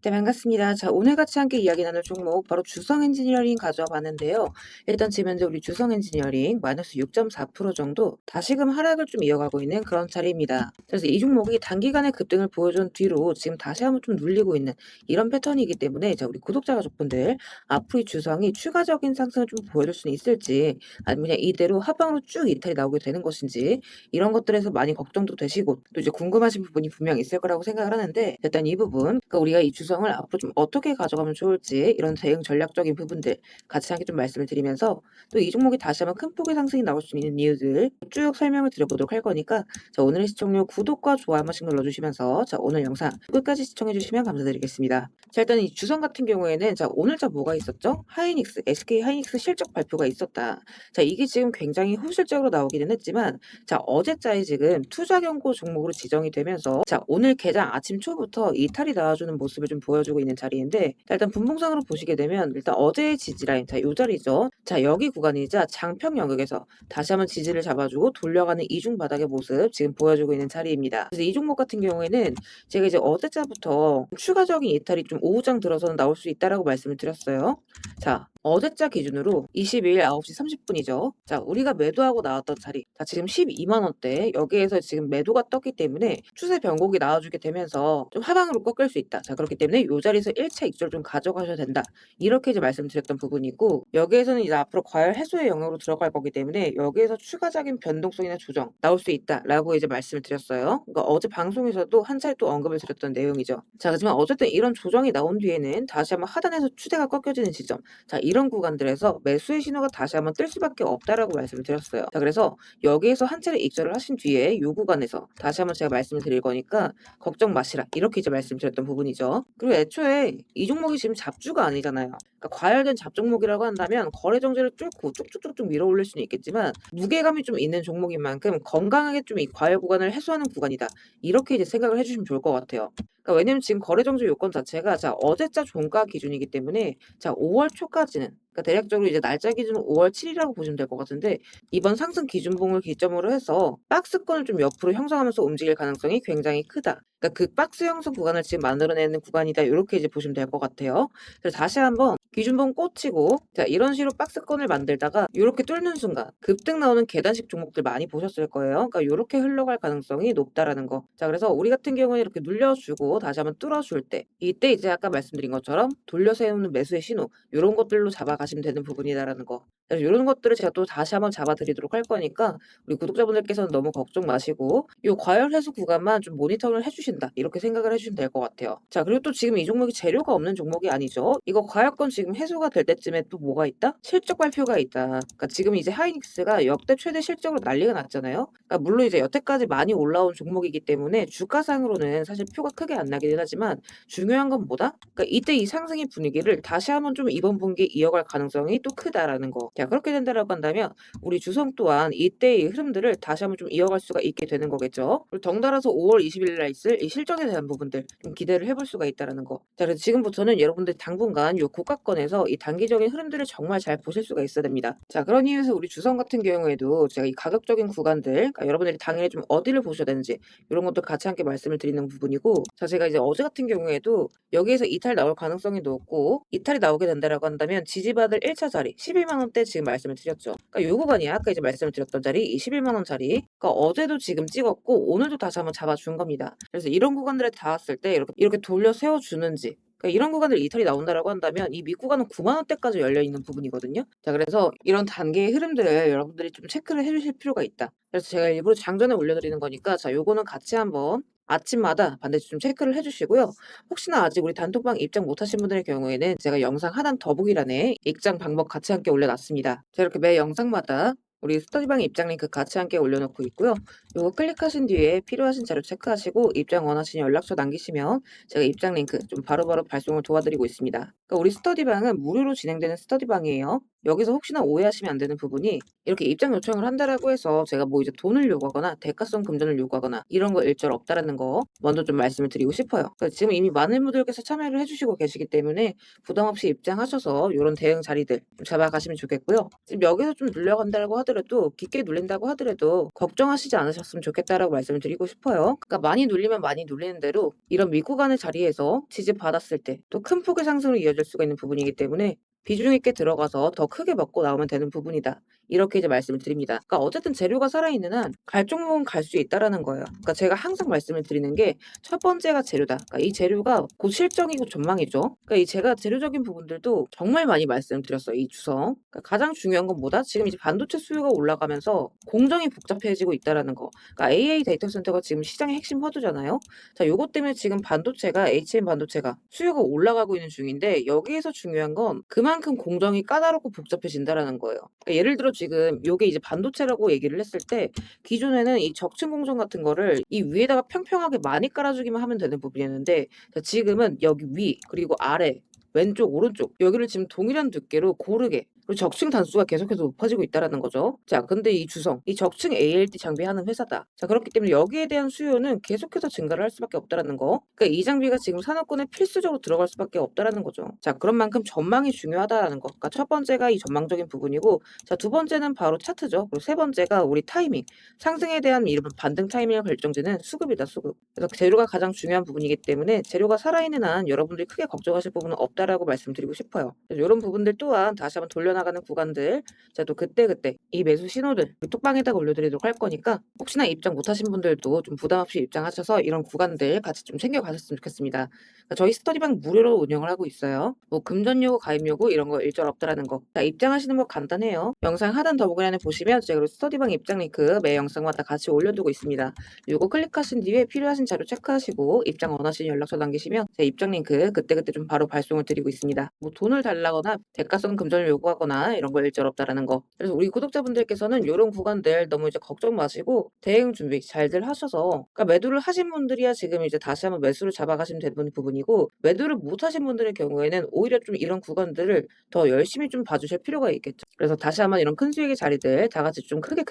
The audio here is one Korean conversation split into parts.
네, 반갑습니다. 자, 오늘 같이 함께 이야기 나눌 종목 바로 주성 엔지니어링 가져와 봤는데요. 일단 지금 현재 우리 주성 엔지니어링 마이너스 6.4% 정도 다시금 하락을 좀 이어가고 있는 그런 자리입니다. 그래서 이 종목이 단기간에 급등을 보여준 뒤로 지금 다시 한번 좀 눌리고 있는 이런 패턴이기 때문에 자, 우리 구독자 가족분들 앞으로 이 주성이 추가적인 상승을 좀 보여줄 수는 있을지 아니면 그냥 이대로 하방으로 쭉 이탈이 나오게 되는 것인지 이런 것들에서 많이 걱정도 되시고 또 이제 궁금하신 부분이 분명 있을 거라고 생각을 하는데 일단 이 부분 그러니까 우리가 이 주성을 앞으로 좀 어떻게 가져가면 좋을지 이런 대응 전략적인 부분들 같이 함께 좀 말씀을 드리면서 또 이 종목이 다시 한번 큰 폭의 상승이 나올 수 있는 이유들 쭉 설명을 드려보도록 할 거니까 자, 오늘의 시청료 구독과 좋아요 한 번씩 눌러주시면서 자, 오늘 영상 끝까지 시청해 주시면 감사드리겠습니다. 자, 일단 이 주성 같은 경우에는 자, 오늘자 뭐가 있었죠? 하이닉스, SK 하이닉스 실적 발표가 있었다. 자, 이게 지금 굉장히 후실적으로 나오기는 했지만 자, 어제자에 지금 투자 경고 종목으로 지정이 되면서 자, 오늘 개장 아침 초부터 이탈이 나와주는 모습을 좀 보여주고 있는 자리인데 자, 일단 분봉상으로 보시게 되면 일단 어제의 지지라인 자, 요 자리죠. 자, 여기 구간이자 장평 영역에서 다시 한번 지지를 잡아주고 돌려가는 이중 바닥의 모습 지금 보여주고 있는 자리입니다. 그래서 이 종목 같은 경우에는 제가 이제 어제자부터 추가적인 이탈이 좀 오후장 들어서는 나올 수 있다라고 말씀을 드렸어요. 자, 어제자 기준으로 22일 9시 30분이죠. 자, 우리가 매도하고 나왔던 자리. 자, 지금 12만 원대. 여기에서 지금 매도가 떴기 때문에 추세 변곡이 나와주게 되면서 좀 하방으로 꺾일 수 있다. 자, 그렇기 때문에 이 자리에서 1차 익절 좀 가져가셔야 된다. 이렇게 이제 말씀드렸던 부분이고 여기에서는 이제 앞으로 과열 해소의 영역으로 들어갈 거기 때문에 여기에서 추가적인 변동성이나 조정 나올 수 있다라고 이제 말씀을 드렸어요. 그러니까 어제 방송에서도 한 차례 또 언급을 드렸던 내용이죠. 자, 하지만 어쨌든 이런 조정이 나온 뒤에는 다시 한번 하단에서 추세가 꺾여지는 지점. 자, 이런 구간들에서 매수의 신호가 다시 한번 뜰 수밖에 없다라고 말씀을 드렸어요. 자, 그래서 여기에서 한 차례 익절을 하신 뒤에 요 구간에서 다시 한번 제가 말씀을 드릴 거니까 걱정 마시라. 이렇게 이제 말씀드렸던 부분이죠. 그리고 애초에 이 종목이 지금 잡주가 아니잖아요. 그러니까 과열된 잡종목이라고 한다면 거래 정제를 뚫고 쭉쭉쭉쭉 밀어 올릴 수는 있겠지만 무게감이 좀 있는 종목인 만큼 건강하게 좀 이 과열 구간을 해소하는 구간이다. 이렇게 이제 생각을 해주시면 좋을 것 같아요. 그러니까 왜냐면 지금 거래 정지 요건 자체가 자, 어제자 종가 기준이기 때문에 자, 5월 초까지는 그러니까 대략적으로 이제 날짜 기준으로 5월 7일이라고 보시면 될 것 같은데 이번 상승 기준봉을 기점으로 해서 박스권을 좀 옆으로 형성하면서 움직일 가능성이 굉장히 크다. 그러니까 그 박스 형성 구간을 지금 만들어내는 구간이다. 이렇게 이제 보시면 될 것 같아요. 그래서 다시 한번 기준봉 꽂히고 자, 이런 식으로 박스권을 만들다가 이렇게 뚫는 순간 급등 나오는 계단식 종목들 많이 보셨을 거예요. 그러니까 이렇게 흘러갈 가능성이 높다라는 거. 자, 그래서 우리 같은 경우에 이렇게 눌려주고 다시 한번 뚫어줄 때 이때 이제 아까 말씀드린 것처럼 돌려 세우는 매수의 신호 이런 것들로 잡아가시면 되는 부분이다라는 거. 그래서 이런 것들을 제가 또 다시 한번 잡아드리도록 할 거니까 우리 구독자분들께서는 너무 걱정 마시고 이 과열 해소 구간만 좀 모니터를 해주신다 이렇게 생각을 해주시면 될 것 같아요. 자, 그리고 또 지금 이 종목이 재료가 없는 종목이 아니죠. 이거 과열권 지금 해소가 될 때쯤에 또 뭐가 있다? 실적 발표가 있다. 그러니까 지금 이제 하이닉스가 역대 최대 실적으로 난리가 났잖아요. 그러니까 물론 이제 여태까지 많이 올라온 종목이기 때문에 주가상으로는 사실 표가 크게 안 나긴 하지만 중요한 건 뭐다? 그러니까 이때 이 상승의 분위기를 다시 한번 좀 이번 분기에 이어갈 가능성이 또 크다라는 거. 자, 그렇게 된다라고 한다면 우리 주성 또한 이때의 흐름들을 다시 한번 좀 이어갈 수가 있게 되는 거겠죠. 그리고 덩달아서 5월 20일 날 있을 이 실적에 대한 부분들 좀 기대를 해볼 수가 있다라는 거. 자, 그래서 지금부터는 여러분들 당분간 요 고가권에서 이 단기적인 흐름들을 정말 잘 보실 수가 있어야 됩니다. 자, 그런 이유에서 우리 주성 같은 경우에도 제가 이 가격적인 구간들, 그러니까 여러분들이 당일에 좀 어디를 보셔야 되는지 이런 것도 같이 함께 말씀을 드리는 부분이고, 자, 제가 이제 어제 같은 경우에도 여기에서 이탈 나올 가능성이 높고 이탈이 나오게 된다라고 한다면 지지받을 1차 자리 11만 원대 지금 말씀을 드렸죠. 그러니까 요 구간이야. 아까 이제 말씀을 드렸던 자리 이 11만 원짜리. 그러니까 어제도 지금 찍었고 오늘도 다시 한번 잡아준 겁니다. 그래서 이런 구간들에 닿았을 때 이렇게 돌려 세워 주는지 그러니까 이런 구간들 이탈이 나온다라고 한다면 이 밑구간은 9만 원대까지 열려 있는 부분이거든요. 자, 그래서 이런 단계의 흐름들을 여러분들이 좀 체크를 해주실 필요가 있다. 그래서 제가 일부러 장전에 올려드리는 거니까 자, 요거는 같이 한번 아침마다 반드시 좀 체크를 해주시고요. 혹시나 아직 우리 단톡방 입장 못하신 분들의 경우에는 제가 영상 하단 더보기란에 입장 방법 같이 함께 올려놨습니다. 제가 이렇게 매 영상마다 우리 스터디방 입장 링크 같이 함께 올려놓고 있고요. 요거 클릭하신 뒤에 필요하신 자료 체크하시고 입장 원하시는 연락처 남기시면 제가 입장 링크 좀 바로바로 발송을 도와드리고 있습니다. 그러니까 우리 스터디방은 무료로 진행되는 스터디방이에요. 여기서 혹시나 오해하시면 안 되는 부분이 이렇게 입장 요청을 한다라고 해서 제가 뭐 이제 돈을 요구하거나 대가성 금전을 요구하거나 이런 거 일절 없다라는 거 먼저 좀 말씀을 드리고 싶어요. 그러니까 지금 이미 많은 분들께서 참여를 해주시고 계시기 때문에 부담 없이 입장하셔서 요런 대응 자리들 좀 잡아가시면 좋겠고요. 지금 여기서 좀 눌려간다고 하더라도 깊게 눌린다고 하더라도 걱정하시지 않으셨으면 좋겠다라고 말씀을 드리고 싶어요. 그러니까 많이 눌리면 많이 눌리는 대로 이런 윗구간의 자리에서 지지 받았을 때 또 큰 폭의 상승으로 이어질 수가 있는 부분이기 때문에 비중 있게 들어가서 더 크게 먹고 나오면 되는 부분이다. 이렇게 이제 말씀을 드립니다. 그러니까 어쨌든 재료가 살아있는 한 갈 종목은 갈 수 있다라는 거예요. 그러니까 제가 항상 말씀을 드리는 게 첫 번째가 재료다. 그러니까 이 재료가 곧 실정이고 전망이죠. 그러니까 이 제가 재료적인 부분들도 정말 많이 말씀드렸어요. 이 주성. 그러니까 가장 중요한 건 뭐다? 지금 이제 반도체 수요가 올라가면서 공정이 복잡해지고 있다라는 거. 그러니까 AA 데이터 센터가 지금 시장의 핵심 화두잖아요. 자, 요것 때문에 지금 반도체가 HM 반도체가 수요가 올라가고 있는 중인데 여기에서 중요한 건 그만큼 공정이 까다롭고 복잡해진다라는 거예요. 그러니까 예를 들어 지금 요게 이제 반도체라고 얘기를 했을 때 기존에는 이 적층 공정 같은 거를 이 위에다가 평평하게 많이 깔아주기만 하면 되는 부분이었는데 자, 지금은 여기 위 그리고 아래 왼쪽 오른쪽 여기를 지금 동일한 두께로 고르게 그리고 적층 단수가 계속해서 높아지고 있다라는 거죠. 자, 근데 이 주성, 이 적층 ALD 장비하는 회사다. 자, 그렇기 때문에 여기에 대한 수요는 계속해서 증가를 할 수밖에 없다라는 거. 그러니까 이 장비가 지금 산업군에 필수적으로 들어갈 수밖에 없다라는 거죠. 자, 그런 만큼 전망이 중요하다라는 거. 그러니까 첫 번째가 이 전망적인 부분이고, 자, 두 번째는 바로 차트죠. 그리고 세 번째가 우리 타이밍, 상승에 대한 이런 반등 타이밍을 결정짓는 수급이다, 수급. 그래서 재료가 가장 중요한 부분이기 때문에 재료가 살아있는 한 여러분들이 크게 걱정하실 부분은 없다라고 말씀드리고 싶어요. 그래서 이런 부분들 또한 다시 한번 돌려나가는 구간들, 자, 또 그때그때 이 매수 신호들 톡방에다가 올려드리도록 할 거니까 혹시나 입장 못하신 분들도 좀 부담 없이 입장하셔서 이런 구간들 같이 좀 챙겨가셨으면 좋겠습니다. 그러니까 저희 스터디방 무료로 운영을 하고 있어요. 뭐 금전 요구, 가입 요구 이런 거 일절 없다라는 거. 자, 입장하시는 거 간단해요. 영상 하단 더보기란에 보시면 제가 스터디방 입장 링크 매 영상마다 같이 올려두고 있습니다. 요거 클릭하신 뒤에 필요하신 자료 체크하시고 입장 원하시는 연락처 남기시면 제 입장 링크 그때그때 좀 바로 발송을 드리고 있습니다. 뭐 돈을 달라거나 대가성 금전을 요구하거나 이런 거 일절 없다라는 거. 그래서 우리 구독자분들께서는 이런 구간들 너무 이제 걱정 마시고 대응 준비 잘들 하셔서 그러니까 매도를 하신 분들이야 지금 이제 다시 한번 매수를 잡아가시면 되는 부분이고 매도를 못 하신 분들의 경우에는 오히려 좀 이런 구간들을 더 열심히 좀 봐주실 필요가 있겠죠. 그래서 다시 한번 이런 큰 수익의 자리들 다 같이 좀 크게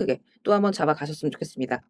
또 한번 잡아가셨으면 좋겠습니다.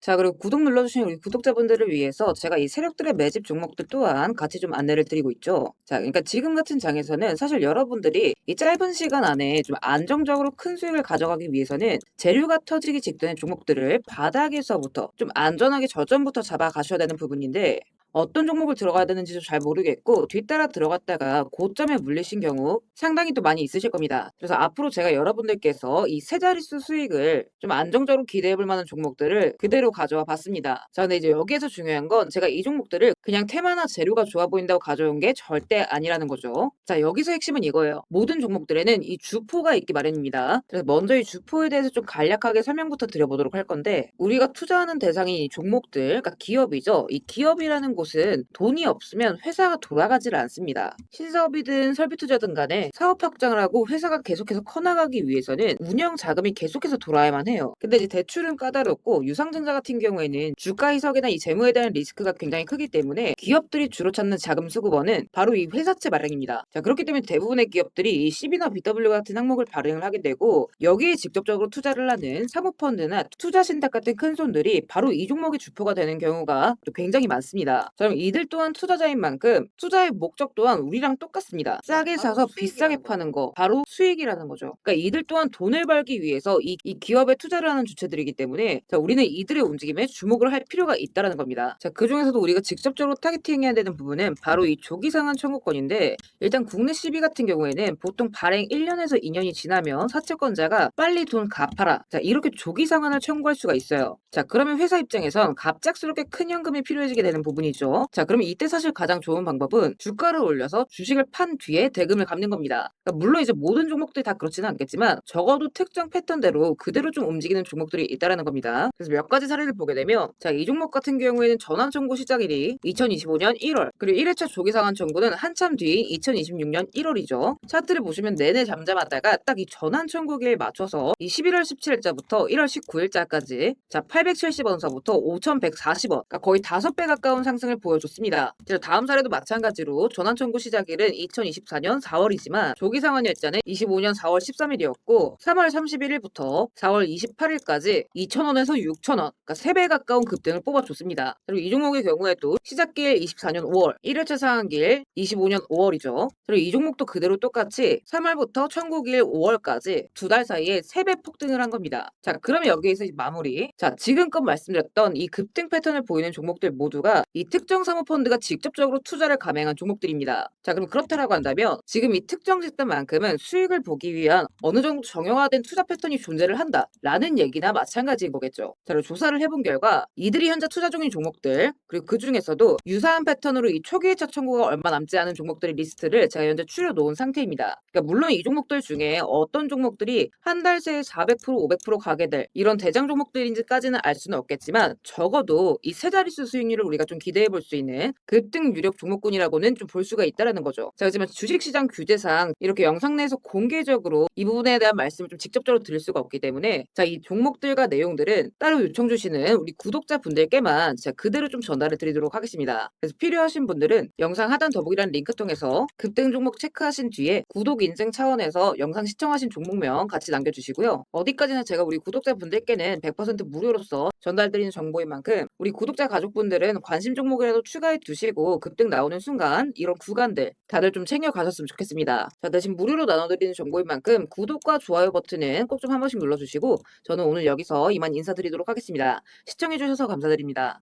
자, 그리고 구독 눌러주신 우리 구독자분들을 위해서 제가 이 세력들의 매집 종목들 또한 같이 좀 안내를 드리고 있죠. 자, 그러니까 지금 같은 장에서는 사실 여러분들이 이 짧은 시간 안에 좀 안정적으로 큰 수익을 가져가기 위해서는 재료가 터지기 직전의 종목들을 바닥에서부터 좀 안전하게 저점부터 잡아가셔야 되는 부분인데 어떤 종목을 들어가야 되는지도 잘 모르겠고 뒤따라 들어갔다가 고점에 물리신 경우 상당히 또 많이 있으실 겁니다. 그래서 앞으로 제가 여러분들께서 이 세 자릿수 수익을 좀 안정적으로 기대해 볼 만한 종목들을 그대로 가져와 봤습니다. 자, 근데 이제 여기에서 중요한 건 제가 이 종목들을 그냥 테마나 재료가 좋아 보인다고 가져온 게 절대 아니라는 거죠. 자, 여기서 핵심은 이거예요. 모든 종목들에는 이 주포가 있기 마련입니다. 그래서 먼저 이 주포에 대해서 좀 간략하게 설명부터 드려보도록 할 건데 우리가 투자하는 대상이 이 종목들, 그러니까 기업이죠. 이 기업이라는 곳은 돈이 없으면 회사가 돌아가지를 않습니다. 신사업이든 설비투자든 간에 사업 확장을 하고 회사가 계속해서 커나가기 위해서는 운영 자금이 계속해서 돌아야만 해요. 근데 이제 대출은 까다롭고 유상증자 같은 경우에는 주가 희석이나 이 재무에 대한 리스크가 굉장히 크기 때문에 기업들이 주로 찾는 자금 수급원은 바로 이 회사채 발행입니다. 자, 그렇기 때문에 대부분의 기업들이 이 CB나 BW 같은 항목을 발행을 하게 되고 여기에 직접적으로 투자를 하는 사모펀드나 투자신탁 같은 큰 손들이 바로 이 종목의 주포가 되는 경우가 굉장히 많습니다. 자, 그럼 이들 또한 투자자인 만큼 투자의 목적 또한 우리랑 똑같습니다. 싸게 사서 비싸게 파는 거 바로 수익이라는 거죠. 그러니까 이들 또한 돈을 벌기 위해서 이 기업에 투자를 하는 주체들이기 때문에 자, 우리는 이들의 움직임에 주목을 할 필요가 있다라는 겁니다. 자, 그 중에서도 우리가 직접적으로 타겟팅해야 되는 부분은 바로 이 조기상한 청구권인데 일단 국내 CB 같은 경우에는 보통 발행 1년에서 2년이 지나면 사채권자가 빨리 돈 갚아라. 자, 이렇게 조기상환을 청구할 수가 있어요. 자, 그러면 회사 입장에선 갑작스럽게 큰 현금이 필요해지게 되는 부분이죠. 자, 그러면 이때 사실 가장 좋은 방법은 주가를 올려서 주식을 판 뒤에 대금을 갚는 겁니다. 그러니까 물론 이제 모든 종목들이 다 그렇지는 않겠지만 적어도 특정 패턴대로 그대로 좀 움직이는 종목들이 있다라는 겁니다. 그래서 몇 가지 사례를 보게 되면 자, 이 종목 같은 경우에는 전환 청구 시작일이 2025년 1월 그리고 1회차 조기상환 청구는 한참 뒤 2026년 1월이죠. 차트를 보시면 내내 잠잠하다가 딱 이 전환 청구기에 맞춰서 이 11월 17일자부터 1월 19일자까지 자 870원서부터 5140원 그러니까 거의 5배 가까운 상승 상승을 보여줬습니다. 다음 사례도 마찬가지로 전환 청구 시작일은 2024년 4월이지만 조기 상환 일자는 25년 4월 13일이었고 3월 31일부터 4월 28일까지 2,000원에서 6,000원, 그러니까 3배 가까운 급등을 뽑아줬습니다. 그리고 이 종목의 경우에도 시작길 24년 5월, 1일차 상한길 25년 5월이죠. 그리고 이 종목도 그대로 똑같이 3월부터 청구길 5월까지 2달 사이에 3배 폭등을 한 겁니다. 자, 그러면 여기에서 마무리. 자, 지금껏 말씀드렸던 이 급등 패턴을 보이는 종목들 모두가 이 특정 사모펀드가 직접적으로 투자를 감행한 종목들입니다. 자, 그럼 그렇다라고 한다면 지금 이 특정 시점만큼은 수익을 보기 위한 어느 정도 정형화된 투자 패턴이 존재를 한다라는 얘기나 마찬가지인 거겠죠. 자, 그리고 조사를 해본 결과 이들이 현재 투자 중인 종목들, 그리고 그 중에서도 유사한 패턴으로 이 초기 회차 청구가 얼마 남지 않은 종목들의 리스트를 제가 현재 추려놓은 상태입니다. 그러니까 물론 이 종목들 중에 어떤 종목들이 한 달 새에 400%, 500% 가게 될 이런 대장 종목들인지까지는 알 수는 없겠지만 적어도 이 세 자릿수 수익률을 우리가 좀 기대해 볼 수 있는 급등 유력 종목군이라고는 좀 볼 수가 있다라는 거죠. 자, 하지만 주식시장 규제상 이렇게 영상 내에서 공개적으로 이 부분에 대한 말씀을 좀 직접적으로 드릴 수가 없기 때문에 자, 이 종목들과 내용들은 따로 요청 주시는 우리 구독자분들께만 제가 그대로 좀 전달해 드리도록 하겠습니다. 그래서 필요하신 분들은 영상 하단 더보기란 링크 통해서 급등 종목 체크하신 뒤에 구독 인증 차원에서 영상 시청하신 종목명 같이 남겨주시고요. 어디까지나 제가 우리 구독자분들께는 100% 무료로서 전달드리는 정보인 만큼 우리 구독자 가족분들은 관심 종목이라도 추가해 두시고 급등 나오는 순간 이런 구간들 다들 좀 챙겨 가셨으면 좋겠습니다. 자, 대신 무료로 나눠드리는 정보인 만큼 구독과 좋아요 버튼은 꼭 좀 한 번씩 눌러주시고 저는 오늘 여기서 이만 인사드리도록 하겠습니다. 시청해주셔서 감사드립니다.